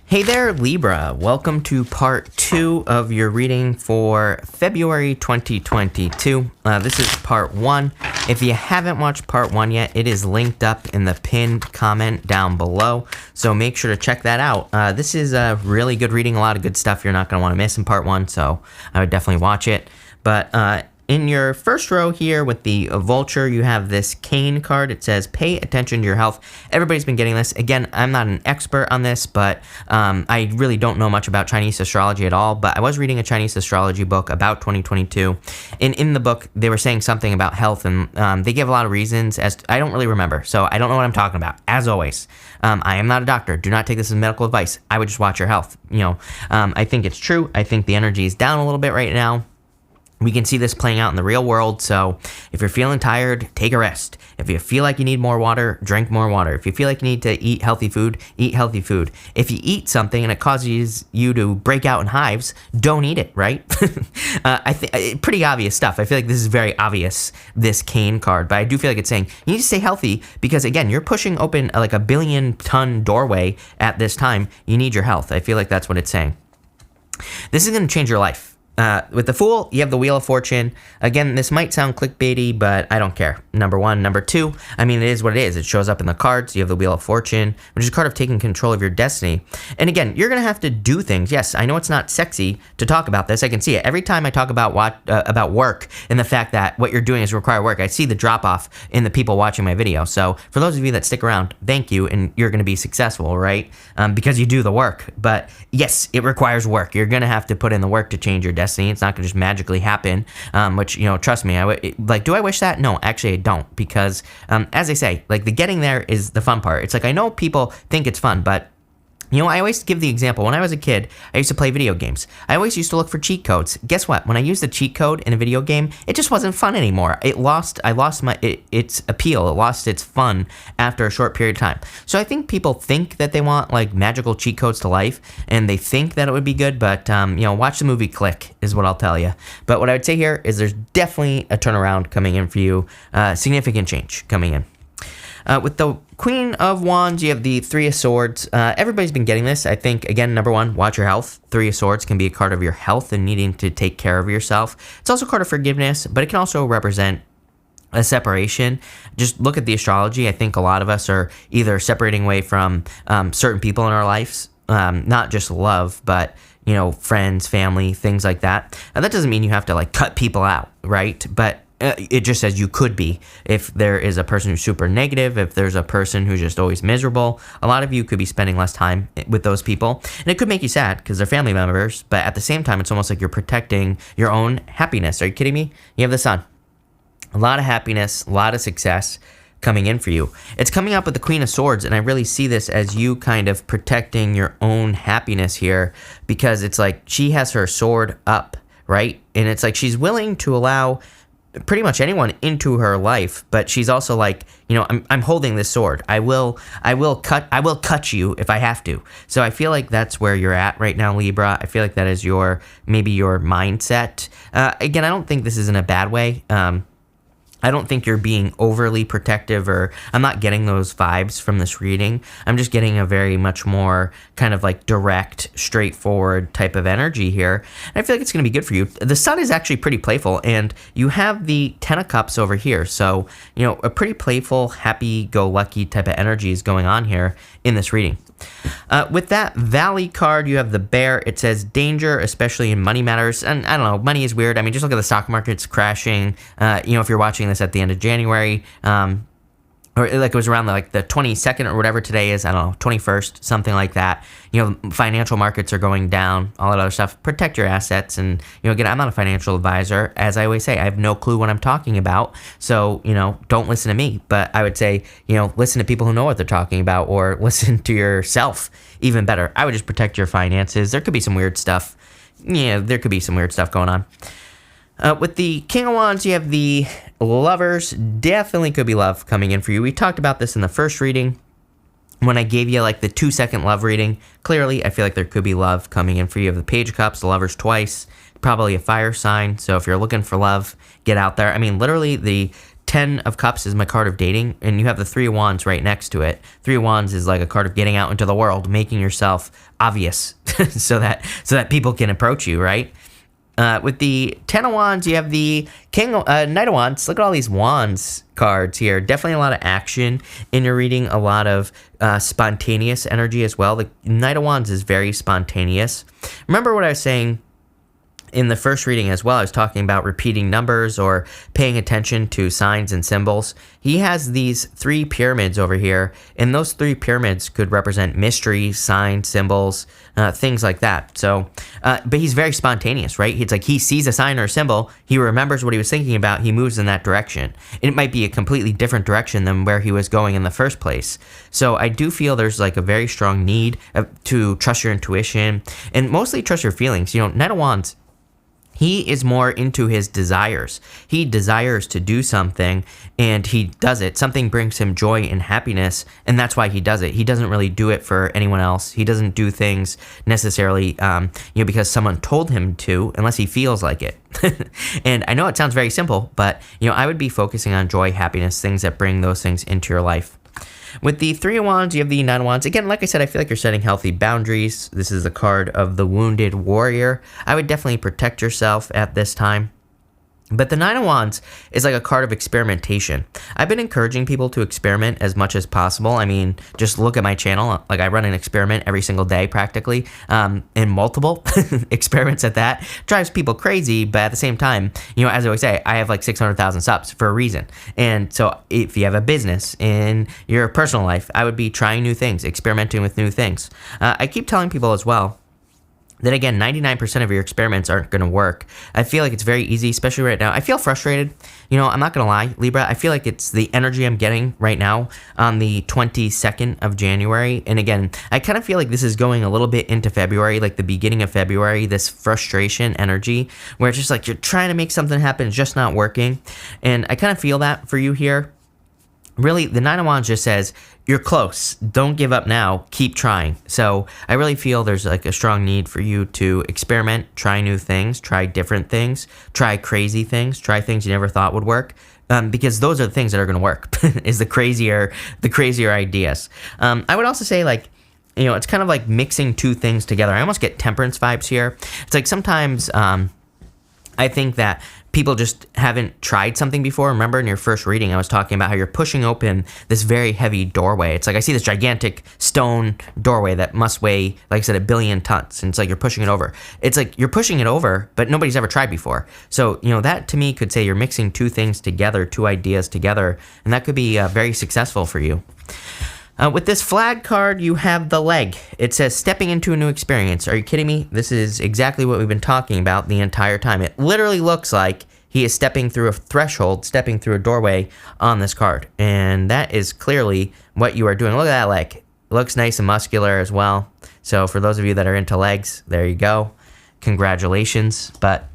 Hey there, Libra. Welcome to part 2 of your reading for February 2022. This is part 1. If you haven't watched part 1 yet, it is linked up in the pinned comment down below, so make sure to check that out. This is a really good reading, a lot of good stuff you're not going to want to miss in part 1, so I would definitely watch it. But in your first row here with the vulture, you have this cane card. It says, pay attention to your health. Everybody's been getting this. Again, I'm not an expert on this, but I really don't know much about Chinese astrology at all. But I was reading a Chinese astrology book about 2022. And in the book, they were saying something about health. And they gave a lot of reasons. I don't really remember. So I don't know what I'm talking about. As always, I am not a doctor. Do not take this as medical advice. I would just watch your health. I think it's true. I think the energy is down a little bit right now. We can see this playing out in the real world, so if you're feeling tired, take a rest. If you feel like you need more water, drink more water. If you feel like you need to eat healthy food, eat healthy food. If you eat something and it causes you to break out in hives, don't eat it, right? I think pretty obvious stuff. I feel like this is very obvious, this cane card, but I do feel like it's saying you need to stay healthy because, again, you're pushing open like a 1 billion-ton doorway at this time. You need your health. I feel like that's what it's saying. This is going to change your life. With the Fool, you have the Wheel of Fortune. Again, this might sound clickbaity, but I don't care. Number one. Number two, I mean, it is what it is. It shows up in the cards. You have the Wheel of Fortune, which is a card of taking control of your destiny. And again, you're going to have to do things. Yes, I know it's not sexy to talk about this. I can see it. Every time I talk about work and the fact that what you're doing is require work, I see the drop-off in the people watching my video. So for those of you that stick around, thank you, and you're going to be successful, right? Because you do the work. But yes, it requires work. You're going to have to put in the work to change your destiny. It's not going to just magically happen, which, trust me, do I wish that? No, actually I don't, because as I say, like, the getting there is the fun part. It's like, I know people think it's fun, but I always give the example. When I was a kid, I used to play video games. I always used to look for cheat codes. Guess what? When I used the cheat code in a video game, it just wasn't fun anymore. I lost its appeal. It lost its fun after a short period of time. So I think people think that they want like magical cheat codes to life, and they think that it would be good, but watch the movie Click is what I'll tell you. But what I would say here is there's definitely a turnaround coming in for you, significant change coming in. With the Queen of Wands, you have the Three of Swords. Everybody's been getting this. I think, again, number one, watch your health. Three of Swords can be a card of your health and needing to take care of yourself. It's also a card of forgiveness, but it can also represent a separation. Just look at the astrology. I think a lot of us are either separating away from certain people in our lives, not just love, but friends, family, things like that. Now, that doesn't mean you have to like cut people out, right? But it just says you could be. If there is a person who's super negative, if there's a person who's just always miserable, a lot of you could be spending less time with those people. And it could make you sad because they're family members, but at the same time, it's almost like you're protecting your own happiness. Are you kidding me? You have the Sun. A lot of happiness, a lot of success coming in for you. It's coming up with the Queen of Swords, and I really see this as you kind of protecting your own happiness here, because it's like she has her sword up, right? And it's like she's willing to allow pretty much anyone into her life, but she's also like, I'm holding this sword. I will cut you if I have to. So I feel like that's where you're at right now, Libra. I feel like that is maybe your mindset. Again, I don't think this is in a bad way. I don't think you're being overly protective, or I'm not getting those vibes from this reading. I'm just getting a very much more kind of like direct, straightforward type of energy here. And I feel like it's going to be good for you. The Sun is actually pretty playful, and you have the Ten of Cups over here. So, a pretty playful, happy-go-lucky type of energy is going on here in this reading. With that Valley card, you have the Bear. It says danger, especially in money matters. And I don't know, money is weird. I mean, just look at the stock market's crashing. If you're watching this at the end of January, or like it was around like the 22nd or whatever today is, I don't know, 21st, something like that. Financial markets are going down, all that other stuff. Protect your assets. And, again, I'm not a financial advisor. As I always say, I have no clue what I'm talking about. So, don't listen to me. But I would say, listen to people who know what they're talking about, or listen to yourself even better. I would just protect your finances. There could be some weird stuff. Yeah, there could be some weird stuff going on. With the King of Wands, you have the Lovers. Definitely could be love coming in for you. We talked about this in the first reading when I gave you like the 2-second love reading. Clearly, I feel like there could be love coming in for you. You have the Page of Cups, the Lovers twice, probably a fire sign. So if you're looking for love, get out there. I mean, literally the 10 of Cups is my card of dating, and you have the 3 of Wands right next to it. 3 of Wands is like a card of getting out into the world, making yourself obvious so that people can approach you, right? With the 10 of Wands, you have the Knight of Wands. Look at all these Wands cards here. Definitely a lot of action in your reading, a lot of spontaneous energy as well. The Knight of Wands is very spontaneous. Remember what I was saying in the first reading as well? I was talking about repeating numbers or paying attention to signs and symbols. He has these 3 pyramids over here, and those 3 pyramids could represent mystery, signs, symbols, things like that. So, but he's very spontaneous, right? It's like he sees a sign or a symbol, he remembers what he was thinking about, he moves in that direction. It might be a completely different direction than where he was going in the first place. So I do feel there's like a very strong need to trust your intuition and mostly trust your feelings. You know, Knight of Wands, he is more into his desires. He desires to do something, and he does it. Something brings him joy and happiness, and that's why he does it. He doesn't really do it for anyone else. He doesn't do things necessarily, because someone told him to, unless he feels like it. And I know it sounds very simple, but, I would be focusing on joy, happiness, things that bring those things into your life. With the 3 of Wands, you have the 9 of Wands. Again, like I said, I feel like you're setting healthy boundaries. This is a card of the wounded warrior. I would definitely protect yourself at this time. But the 9 of Wands is like a card of experimentation. I've been encouraging people to experiment as much as possible. I mean, just look at my channel. Like, I run an experiment every single day practically, and multiple experiments at that. Drives people crazy, but at the same time, as I always say, I have like 600,000 subs for a reason. And so if you have a business in your personal life, I would be trying new things, experimenting with new things. I keep telling people as well that, again, 99% of your experiments aren't going to work. I feel like it's very easy, especially right now. I feel frustrated. I'm not going to lie, Libra. I feel like it's the energy I'm getting right now on the 22nd of January. And again, I kind of feel like this is going a little bit into February, like the beginning of February, this frustration energy where it's just like you're trying to make something happen, it's just not working. And I kind of feel that for you here. Really, the 9 of Wands just says, you're close. Don't give up now. Keep trying. So I really feel there's like a strong need for you to experiment, try new things, try different things, try crazy things, try things you never thought would work. Because those are the things that are going to work, is the crazier ideas. I would also say, like, it's kind of like mixing 2 things together. I almost get Temperance vibes here. It's like sometimes I think that people just haven't tried something before. Remember in your first reading, I was talking about how you're pushing open this very heavy doorway. It's like I see this gigantic stone doorway that must weigh, like I said, 1 billion tons. And it's like you're pushing it over. It's like you're pushing it over, but nobody's ever tried before. So, that to me could say you're mixing 2 things together, 2 ideas together, and that could be very successful for you. With this flag card, you have the leg. It says, stepping into a new experience. Are you kidding me? This is exactly what we've been talking about the entire time. It literally looks like he is stepping through a threshold, stepping through a doorway on this card. And that is clearly what you are doing. Look at that leg. It looks nice and muscular as well. So for those of you that are into legs, there you go. Congratulations. But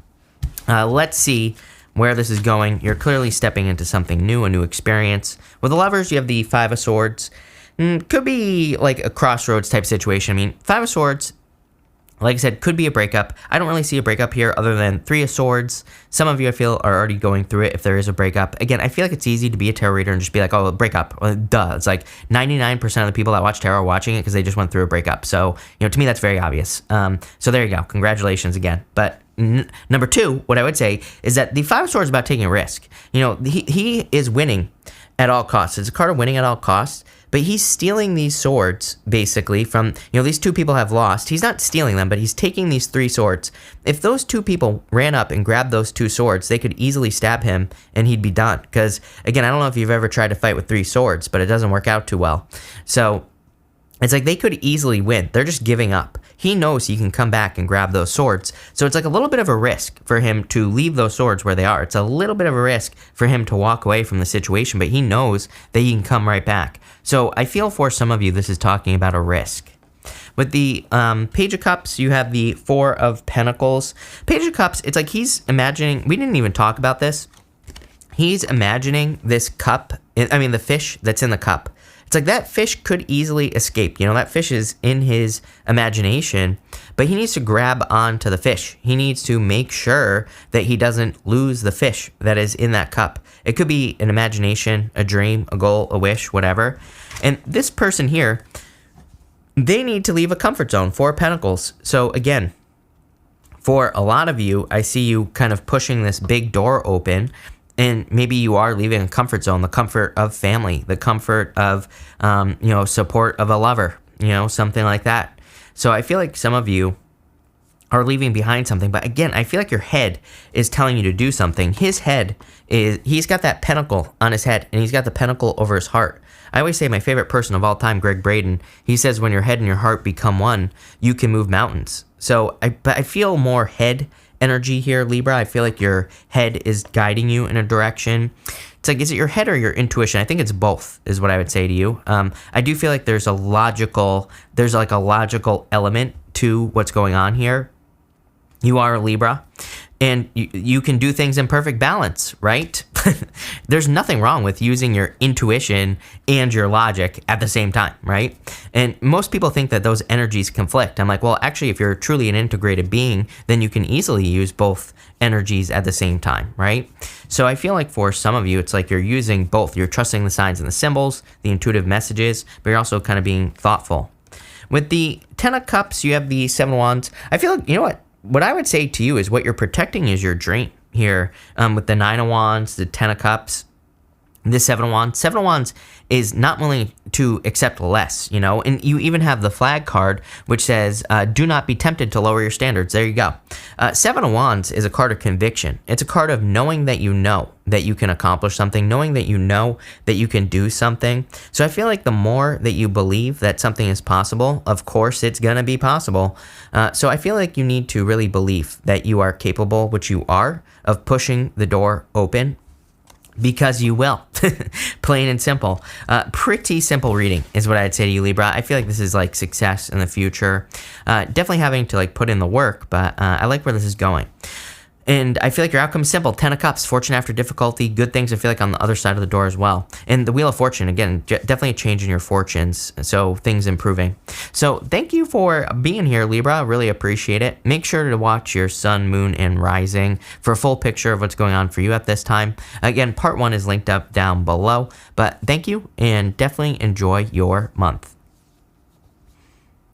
let's see where this is going. You're clearly stepping into something new, a new experience. With the Lovers, you have the 5 of Swords. Could be like a crossroads type situation. I mean, 5 of Swords, like I said, could be a breakup. I don't really see a breakup here other than 3 of Swords. Some of you, I feel, are already going through it if there is a breakup. Again, I feel like it's easy to be a tarot reader and just be like, oh, breakup. Well, duh. It's like 99% of the people that watch tarot are watching it because they just went through a breakup. So, to me, that's very obvious. So there you go. Congratulations again. But number 2, what I would say is that the 5 of Swords is about taking a risk. He is winning at all costs. It's a card of winning at all costs. But he's stealing these swords, basically, from, these 2 people have lost. He's not stealing them, but he's taking these 3 swords. If those 2 people ran up and grabbed those 2 swords, they could easily stab him, and he'd be done. Because, again, I don't know if you've ever tried to fight with 3 swords, but it doesn't work out too well. So it's like they could easily win. They're just giving up. He knows he can come back and grab those swords. So it's like a little bit of a risk for him to leave those swords where they are. It's a little bit of a risk for him to walk away from the situation, but he knows that he can come right back. So I feel for some of you, this is talking about a risk. With the Page of Cups, you have the 4 of Pentacles. Page of Cups, it's like he's imagining, we didn't even talk about this. He's imagining this cup, the fish that's in the cup. It's like that fish could easily escape. That fish is in his imagination, but he needs to grab onto the fish. He needs to make sure that he doesn't lose the fish that is in that cup. It could be an imagination, a dream, a goal, a wish, whatever. And this person here, they need to leave a comfort zone. Four of Pentacles. So again, for a lot of you, I see you kind of pushing this big door open, and maybe you are leaving a comfort zone, the comfort of family, the comfort of, support of a lover, something like that. So I feel like some of you are leaving behind something, but again, I feel like your head is telling you to do something. His head he's got that pentacle on his head, and he's got the pentacle over his heart. I always say my favorite person of all time, Greg Braden, he says when your head and your heart become one, you can move mountains. So I feel more head energy here, Libra. I feel like your head is guiding you in a direction. It's like, is it your head or your intuition? I think it's both, is what I would say to you. I do feel like there's a logical element to what's going on here. You are a Libra, and you can do things in perfect balance, right? There's nothing wrong with using your intuition and your logic at the same time, right? And most people think that those energies conflict. I'm like, well, actually, if you're truly an integrated being, then you can easily use both energies at the same time, right? So I feel like for some of you, it's like you're using both. You're trusting the signs and the symbols, the intuitive messages, but you're also kind of being thoughtful. With the Ten of Cups, you have the Seven of Wands. I feel like, you know what I would say to you is what you're protecting is your dream here, with the Nine of Wands, the Ten of Cups, the Seven of Wands. Seven of Wands is not willing to accept less, and you even have the flag card, which says, do not be tempted to lower your standards. There you go. Seven of Wands is a card of conviction. It's a card of knowing that you know that you can accomplish something, knowing that you know that you can do something. So I feel like the more that you believe that something is possible, of course it's going to be possible. So I feel like you need to really believe that you are capable, which you are, of pushing the door open, because you will. Plain and simple. Pretty simple reading is what I'd say to you, Libra. I feel like this is like success in the future. Definitely having to put in the work, but I like where this is going. And I feel like your outcome is simple. Ten of Cups, fortune after difficulty, good things I feel like on the other side of the door as well. And the Wheel of Fortune, again, definitely a change in your fortunes, so things improving. So thank you for being here, Libra. Really appreciate it. Make sure to watch your sun, moon, and rising for a full picture of what's going on for you at this time. Again, part 1 is linked up down below. But thank you, and definitely enjoy your month.